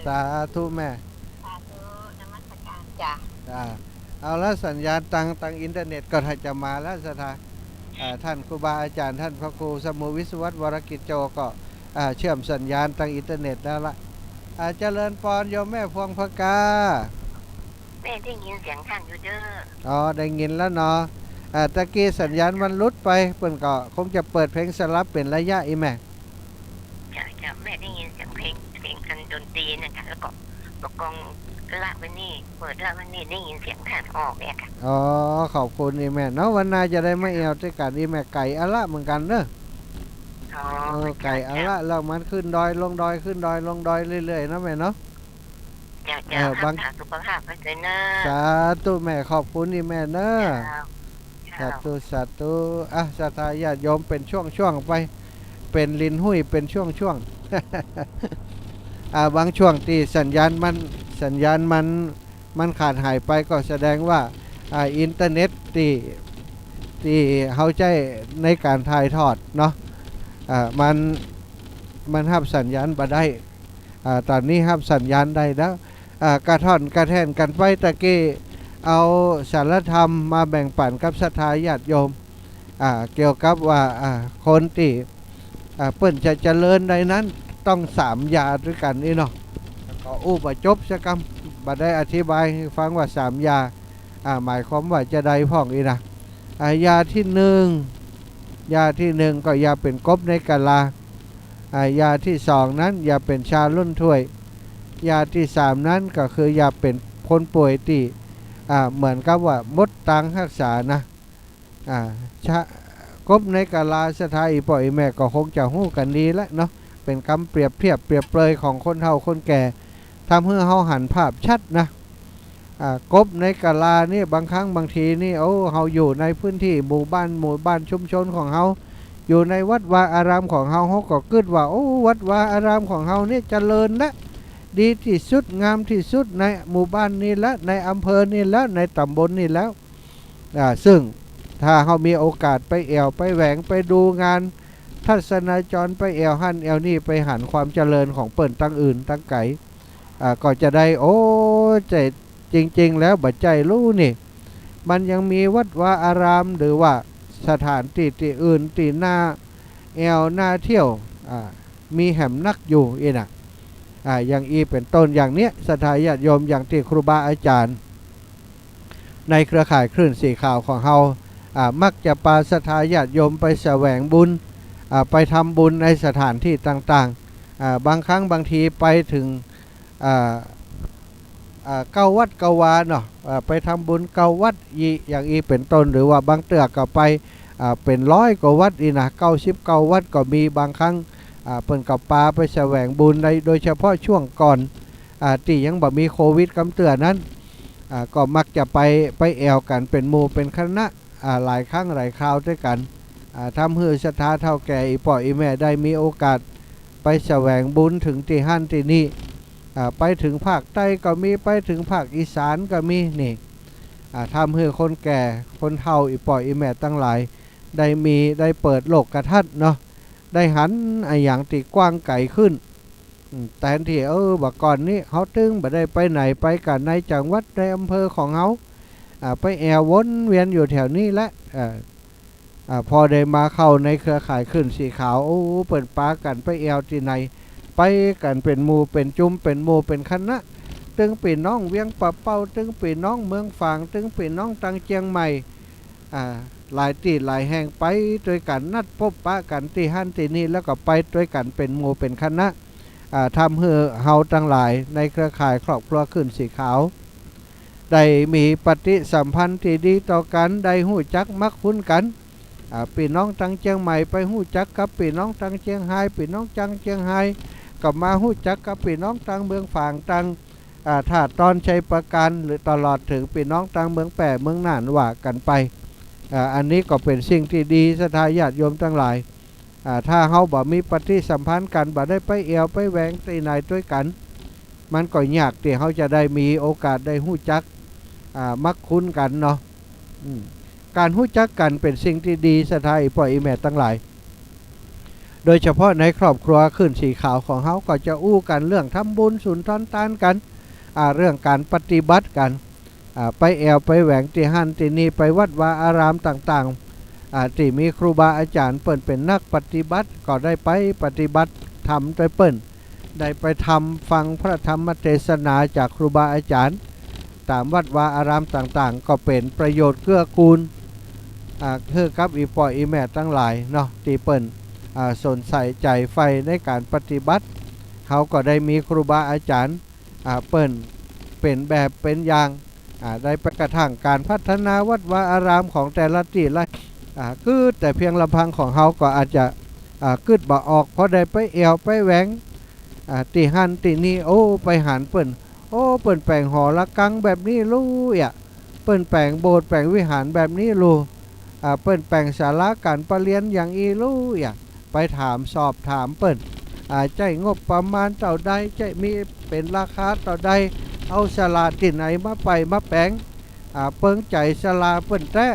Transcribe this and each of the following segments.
สาธุแม่สาธุนมัสการจ้ะอ่าเอาแล้วสัญญาณตังอินเทอร์เน็ตก็ถ้าจะมาแล้วสถาท่านครูบาอาจารย์ท่านพระครูสมุวิศวัตวรกิจโจก็เชื่อมสัญญาณตังอินเทอร์เน็ตแล้วละเจริญพรโยมแม่พวงพกาแม่ได้ยินเสียงท่านอยู่เด้ออ๋อได้ยินแล้วเนาะตะกี้สัญญาณมันลุดไปเพิ่นก็คงจะเปิดเพลงสลับเป็นระยะอีแม่จะแม่ได้ยินเสียงเพลงกันดนตรีนะคะแล้วก็ประกองละวันนี้เปิดละวันนี้ได้ยินเสียงท่านออกเนี่ยค่ะอ๋อขอบคุณอีแม่เนาะวันหน้าจะได้ไม่เอวด้วยกันอีแม่ไก่อะละเหมือนกันเนอะไก่อะละแล้วมันขึ้นดอยลงดอยขึ้นดอยลงดอยเรื่อยๆนะแม่เนาะจะรักษาสุขภาพไว้เลยนะสาธุแม่ขอบคุณอีแม่เนอะสาธุสาธุศรัทธาญาติโยมเป็นช่วงไปเป็นลินหุ้ยเป็นช่วงบางช่วงที่สัญญาณมันขาดหายไปก็แสดงว่าอินเทอร์เน็ตที่เขาใช้ในการถ่ายทอดเนาะมันรับสัญญาณบ่ได้ตอนนี้รับสัญญาณได้แล้วกระท่อนกระแทนกันไปตะกี้เอาสารธรรมมาแบ่งปันกับศรัทธาญาติโยมเกี่ยวกับว่าคนที่เปิ้นจะเจริญในนั้นต้อง3 ยาด้วยกันนี่เนาะก็อุปจบสักคำบัดได้อธิบายให้ฟังว่า3 ยาหมายความว่าจะได้พ่องอีนะยาที่1ก็ยาเป็นกบในกะลายาที่2นั้นยาเป็นชาลุ่นถ้วยยาที่3นั้นก็คือยาเป็นคนป่วยที่เหมือนกับว่ามดตังรักษานะชากบในกาลาสถาอีป่อยแม่ก็คงจะหู้กันดีแล้วเนาะเป็นคำเปรียบเทียบเปรียบเปรยของคนเฒ่าคนแก่ทำให้เฮาหันภาพชัดนะกบในกาลานี่บางครั้งบางทีนี่เฮาอยู่ในพื้นที่หมู่บ้านชุมชนของเฮาอยู่ในวัดวาอารามของเฮาก็คิดว่าวัดวาอารามของเฮานี่เจริญและดีที่สุดงามที่สุดในหมู่บ้านนี้และในอำเภอนี้แล้วในตำบลนี้แล้วซึ่งถ้าเขามีโอกาสไปแอวไปแหวงไปดูงานทัศนจรไปแอวหั่นแอวนี่ไปหันความเจริญของเปิ่นตั้งอื่นตั้งไก่ก็จะได้ใจจริงๆแล้วบัดใจรู้นี่มันยังมีวัดวาอารามหรือว่าสถานที่อื่นที่หน้าแอวหน้าเที่ยวมีแหมนักอยู่น่ะอย่างเป็นต้นอย่างเนี้ยศรัทธาญาติโยมอย่างที่ครูบาอาจารย์ในเครือข่ายคลื่นสีขาวของเฮามักจะปาศรัทธาญาติโยมไปแสวงบุญไปทำบุญในสถานที่ต่างๆบางครั้งบางทีไปถึงเก้าวัดเก้าวาเนาะไปทำบุญเก้าวัดอย่างเป็นต้นหรือว่าบางเตือกก็ไปเป็น100 กว่าวัดนะ99 วัดก็มีบางครั้งเปิ่นกับปาไปแสวงบุญโดยเฉพาะช่วงก่อนที่ยังบ่มีโควิดกำเตือนั้นก็มักจะไปแอวกันเป็นหมู่เป็นคณะหลายครั้งหลายคราวด้วยกันทำให้ศรัทธาเท่าแก่อีป่ออีแม่ได้มีโอกาสไปแสวงบุญถึงที่หั่นที่นี่ไปถึงภาคใต้ก็มีไปถึงภาคอีสานก็มีนี่ทำให้คนแก่คนเฒ่าอีป่ออีแม่ตั้งหลายได้เปิดโลกกระทัดเนาะได้หันอย่างที่กว้างไกลขึ้นแต่ที่บักก่อนนี้เขาตึงบ่ได้ไปไหนไปกันในจังหวัดในอำเภอของเขาไปแอววนเวียนอยู่แถวนี้แหละพอได้มาเข้าในเครือข่ายขึ้นสีขาวเปิดปากันไปแอวที่ไหนไปกันเป็นหมู่เป็นจุ่มเป็นหมู่เป็นคณะตึงปีน้องเวียงปะเป้าตึงปีน้องเมืองฝางตึงปีน้องตังเจียงใหม่หลายที่หลายแห่งไปด้วยกันนัดพบปะกันที่หั่นที่นี่แล้วก็ไปด้วยกันเป็นหมู่เป็นคณะทำให้เฮาทั้งหลายในเครือข่ายครอบครัวขึ้นสีขาวได้มีปฏิสัมพันธ์ที่ดีต่อกันได้หู้จักมักคุ้นกันพี่น้องตังเชียงใหม่ไปหู้จักกับพี่น้องตังเชียงไฮ้พี่น้องจังเชียงไฮ้ก็มาหู้จักกับพี่น้องตังเมืองฝางตังถ้าตอนชัยประการหรือตลอดถึงพี่น้องตังเมืองแปะเมืองน่านว่ากันไปอันนี้ก็เป็นสิ่งที่ดีศรัทธาญาติโยมทั้งหลายถ้าเฮาบ่มีปฏิสัมพันธ์กันบ่ได้ไปแอวไปแหวงตีไหนด้วยกันมันก็ยากที่เฮาจะได้มีโอกาสได้หู้จักมักคุ้นกันเนาะการหู้จักกันเป็นสิ่งที่ดีศรัทธาอีพ่ออีแม่ทั้งหลาย โดยเฉพาะในครอบครัวขึ้นสีขาวของเขาก็จะอู้กันเรื่องทำบุญสุนทรทานกันเรื่องการปฏิบัติกันไปแอวไปแหวงที่หันที่นี่ไปวัดวาอารามต่างๆที่มีครูบาอาจารย์เปิ่นเป็นนักปฏิบัติก็ได้ไปปฏิบัติธรรมโดยเปิ่นได้ไปทำฟังพระธรรมเทศนาจากครูบาอาจารย์ตามวัดวาอารามต่างๆก็เป็นประโยชน์เกื้อกูลคือกับอีปออีแม่ทั้งหลายเนาะที่เปิ่นสนใส่ใจไฟในการปฏิบัติเขาก็ได้มีครูบาอาจารย์เปิ่นเป็นแบบเป็นอย่างได้ประกระทั่งการพัฒนาวัดวาอารามของแต่ละที่ละคือแต่เพียงลำพังของเขาก็อาจจะกึดบ่ออกเพราะได้ไปเอวไปแหวงตีหันตีนี่โอ้ไปหันเปิ่นโอ้เปิ่นแปลงหอละกังแบบนี้รู้เปิ่นแปลงโบสถ์แปลงวิหารแบบนี้รู้เปิ่นแปลงศาลาการประเรียนอย่างอีรู้ไปถามสอบถามเปิ่นใจงบประมาณเท่าใดใจมีเป็นราคาเท่าใดเอาศาลาที่ไหนมาไปมาแปลงเปิงใจศาลาเปิ่นแท้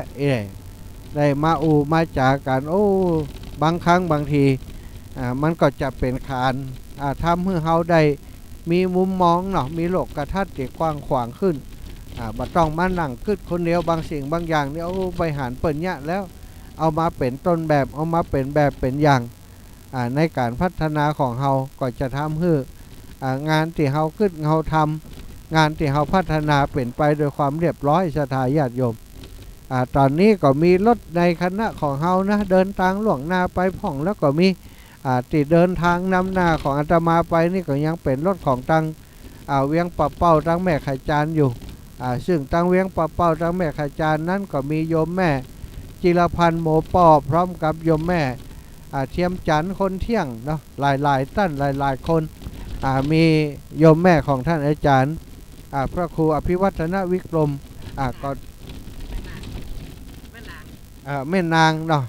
ได้มามาจากกันโอ้บางครั้งบางทีมันก็จะเป็นคานทำให้เฮาได้มีมุมมองเนาะมีโลกกระทัดที่กว้างขวางขึ้นบ่ต้องมานั่งกึดคนเดียวบางสิ่งบางอย่างเนี่ยโอ้ไปหารเปิ่นเนี่ยแล้วเอามาเป็นต้นแบบเอามาเป็นแบบเป็นอย่างในการพัฒนาของเฮาก็จะทำให้งานที่เฮาขึ้นเฮาทำงานที่เฮาพัฒนาเป็นไปโดยความเรียบร้อยศรัทธาญาติโยมตอนนี้ก็มีรถในคณะของเฮานะเดินทางล่วงหน้าไปพ่องแล้วก็มีที่เดินทางนำหน้าของอาตมาไปนี่ก็ยังเป็นรถของตังเวียงปะเป้าตังแม่ไข่จานอยู่ซึ่งตังเวียงปะเป้าตังแม่ไข่จานนั้นก็มีโยมแม่จิรพันธ์โมปอพร้อมกับโยมแม่เทียมจันทร์คนเที่ยงเนาะหลายท่านหลายคนมีโยมแม่ของท่านอาจารย์พระครูอภิวัฒนวิกรมก็แม่นางเนาะ